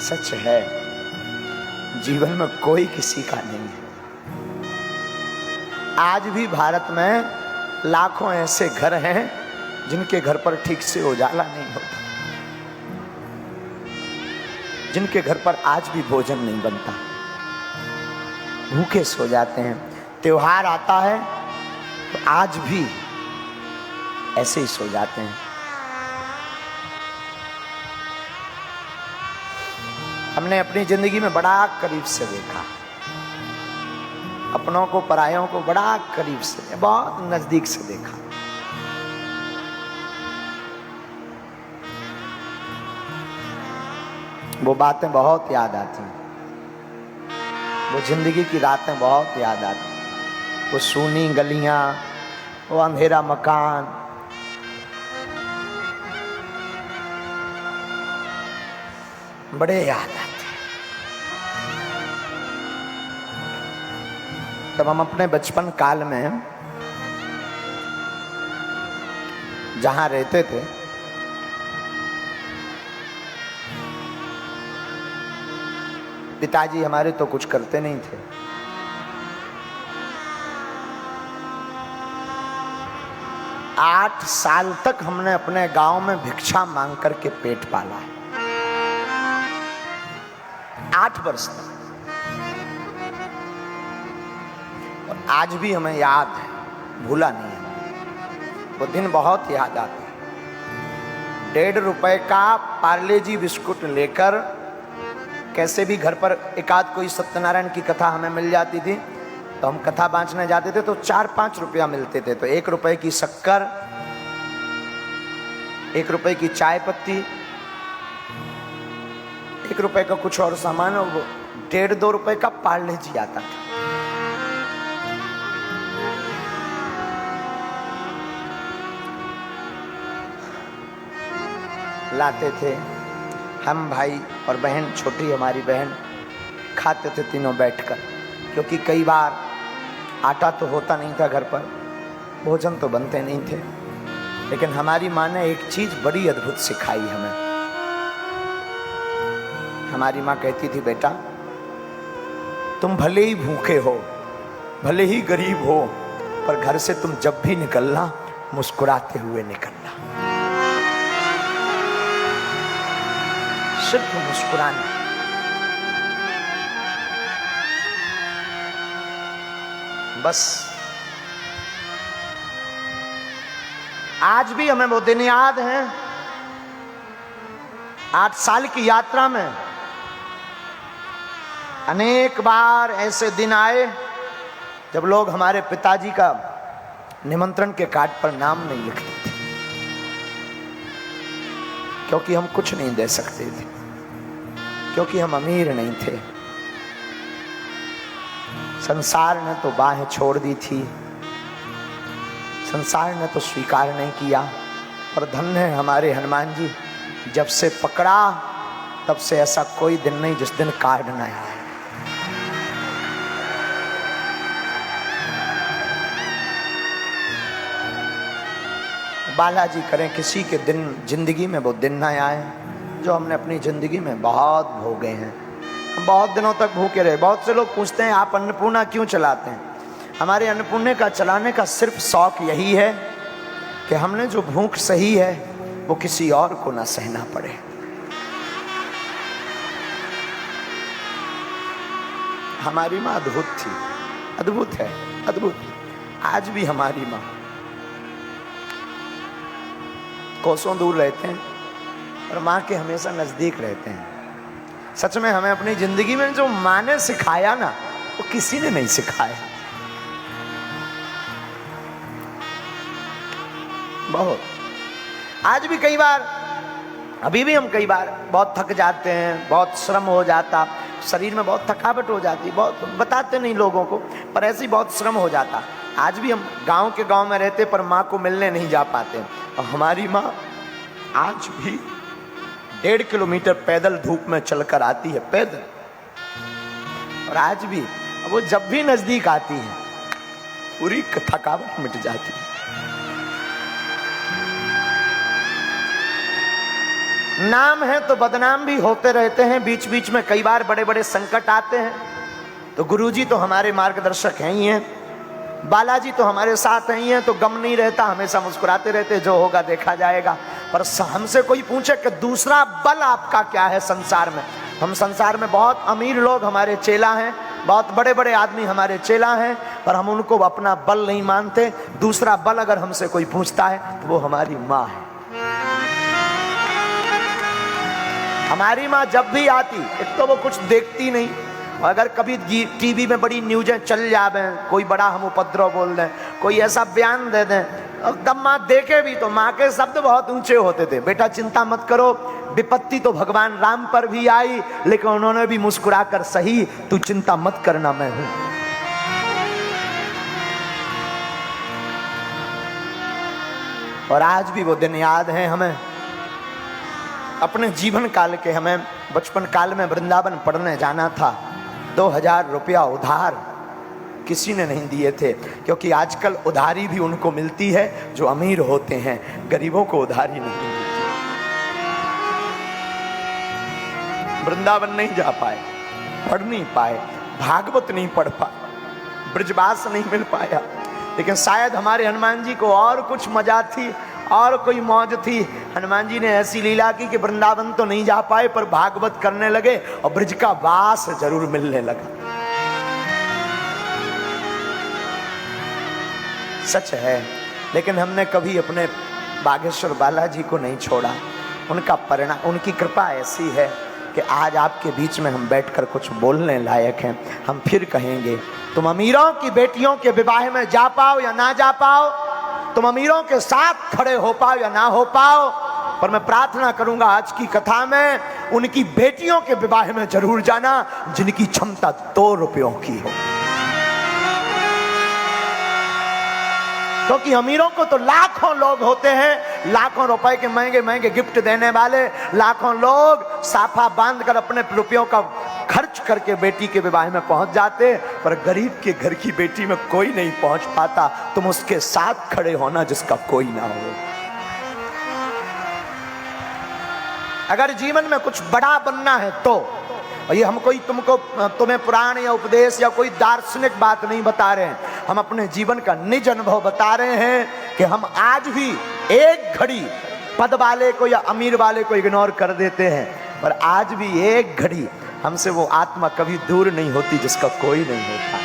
सच है, जीवन में कोई किसी का नहीं है। आज भी भारत में लाखों ऐसे घर हैं जिनके घर पर ठीक से उजाला नहीं होता, जिनके घर पर आज भी भोजन नहीं बनता, भूखे सो जाते हैं। त्योहार आता है तो आज भी ऐसे ही सो जाते हैं। हमने अपनी जिंदगी में बड़ा करीब से देखा, अपनों को परायों को बड़ा करीब से, बहुत नजदीक से देखा। वो बातें बहुत याद आती हैं, वो जिंदगी की रातें बहुत याद आती, वो सूनी गलियां, वो अंधेरा मकान, बड़े याद आते। तब हम अपने बचपन काल में जहां रहते थे, पिताजी हमारे तो कुछ करते नहीं थे। आठ साल तक हमने अपने गांव में भिक्षा मांग करके पेट पाला है। 8 वर्ष तक। और आज भी हमें याद है, भूला नहीं है। वो दिन बहुत याद आते हैं। 1.5 रुपए का पार्ले जी बिस्कुट लेकर कैसे भी घर पर एकाध कोई सत्यनारायण की कथा हमें मिल जाती थी तो हम कथा बांचने जाते थे तो 4-5 रुपया मिलते थे। तो 1 रुपए की शक्कर, 1 रुपए की चाय पत्ती, 1 रुपए का कुछ और सामान, वो 1.5-2 रुपए का पार्ले जी आता था। लाते थे हम, भाई और बहन, छोटी हमारी बहन, खाते थे तीनों बैठकर, क्योंकि कई बार आटा तो होता नहीं था घर पर, भोजन तो बनते नहीं थे। लेकिन हमारी माँ ने एक चीज बड़ी अद्भुत सिखाई हमें। हमारी माँ कहती थी, बेटा तुम भले ही भूखे हो, भले ही गरीब हो, पर घर से तुम जब भी निकलना मुस्कुराते हुए निकलना, सिर्फ मुस्कुराना। बस आज भी हमें वो दिन याद हैं। 8 साल की यात्रा में अनेक बार ऐसे दिन आए जब लोग हमारे पिताजी का निमंत्रण के कार्ड पर नाम नहीं लिखते थे, क्योंकि हम कुछ नहीं दे सकते थे, क्योंकि हम अमीर नहीं थे। संसार ने तो बाहें छोड़ दी थी, संसार ने तो स्वीकार नहीं किया। पर धन्य है हमारे हनुमान जी, जब से पकड़ा तब से ऐसा कोई दिन नहीं जिस दिन कार्ड न आया। बालाजी करें किसी के दिन जिंदगी में वो दिन ना आए जो हमने अपनी जिंदगी में बहुत भोगे हैं। हम बहुत दिनों तक भूखे रहे। बहुत से लोग पूछते हैं आप अन्नपूर्णा क्यों चलाते हैं? हमारे अन्नपूर्णा का चलाने का सिर्फ शौक यही है कि हमने जो भूख सही है वो किसी और को ना सहना पड़े। हमारी माँ अद्भुत थी, अद्भुत है, अद्भुत। आज भी हमारी माँ कोसों दूर रहते हैं और माँ के हमेशा नजदीक रहते हैं। सच में हमें अपनी जिंदगी में जो माँ ने सिखाया ना, वो किसी ने नहीं सिखाया। बहुत। आज भी कई बार, अभी भी हम कई बार बहुत थक जाते हैं, बहुत श्रम हो जाता, शरीर में बहुत थकावट हो जाती, बहुत बताते नहीं लोगों को, पर ऐसे ही बहुत श्रम हो जाता। आज भी हम गांव के गांव में रहते पर माँ को मिलने नहीं जा पाते। और हमारी माँ आज भी 1.5 किलोमीटर पैदल धूप में चलकर आती है, पैदल। और आज भी वो जब भी नजदीक आती है पूरी थकावट मिट जाती है। नाम है तो बदनाम भी होते रहते हैं, बीच बीच में कई बार बड़े बड़े संकट आते हैं। तो गुरुजी तो हमारे मार्गदर्शक हैं ही हैं, बालाजी तो हमारे साथ ही हैं, तो गम नहीं रहता, हमेशा मुस्कुराते रहते, जो होगा देखा जाएगा। पर हमसे कोई पूछे कि दूसरा बल आपका क्या है संसार में, हम संसार में बहुत अमीर लोग हमारे चेला हैं, बहुत बड़े बड़े आदमी हमारे चेला हैं, पर हम उनको अपना बल नहीं मानते। दूसरा बल अगर हमसे कोई पूछता है तो वो हमारी माँ है। हमारी माँ जब भी आती, एक तो वो कुछ देखती नहीं, और अगर कभी टीवी में बड़ी न्यूज़ें चल जावे, कोई बड़ा हम उपद्रव बोल दें, कोई ऐसा बयान दे दें, तब माँ देखे भी तो माँ के शब्द बहुत ऊंचे होते थे, बेटा चिंता मत करो, विपत्ति तो भगवान राम पर भी आई, लेकिन उन्होंने भी मुस्कुरा कर सही, तू चिंता मत करना, मैं हूं। और आज भी वो दिन याद है हमें, अपने जीवन काल के। हमें बचपन काल में वृंदावन पढ़ने जाना था, 2000 रुपया उधार किसी ने नहीं दिए थे, क्योंकि आजकल उधारी भी उनको मिलती है जो अमीर होते हैं, गरीबों को उधारी नहीं मिलती। वृंदावन नहीं जा पाए, पढ़ नहीं पाए, भागवत नहीं पढ़ पाए, ब्रजवास नहीं मिल पाया, लेकिन शायद हमारे हनुमान जी को और कुछ मजा थी और कोई मौज थी। हनुमान जी ने ऐसी लीला की कि वृंदावन तो नहीं जा पाए पर भागवत करने लगे और ब्रज का वास जरूर मिलने लगा। सच है, लेकिन हमने कभी अपने बागेश्वर बालाजी को नहीं छोड़ा। उनका परिणाम, उनकी कृपा ऐसी है कि आज आपके बीच में हम बैठकर कुछ बोलने लायक हैं। हम फिर कहेंगे, तुम अमीरों की बेटियों के विवाह में जा पाओ या ना जा पाओ, तुम अमीरों के साथ खड़े हो पाओ या ना हो पाओ, पर मैं प्रार्थना करूंगा आज की कथा में उनकी बेटियों के विवाह में जरूर जाना जिनकी क्षमता 2 रुपयों की हो। क्योंकि अमीरों को तो लाखों लोग होते हैं, लाखों रुपए के महंगे महंगे गिफ्ट देने वाले, लाखों लोग साफा बांधकर अपने रुपयों का खर्च करके बेटी के विवाह में पहुंच जाते, पर गरीब के घर की बेटी में कोई नहीं पहुंच पाता। तुम उसके साथ खड़े होना जिसका कोई ना हो। अगर जीवन में कुछ बड़ा बनना है तो, और ये हम कोई तुम्हें पुराण या उपदेश या कोई दार्शनिक बात नहीं बता रहे हैं, हम अपने जीवन का निज अनुभव बता रहे हैं कि हम आज भी एक घड़ी पद वाले को या अमीर वाले को इग्नोर कर देते हैं, पर आज भी एक घड़ी हमसे वो आत्मा कभी दूर नहीं होती जिसका कोई नहीं होता।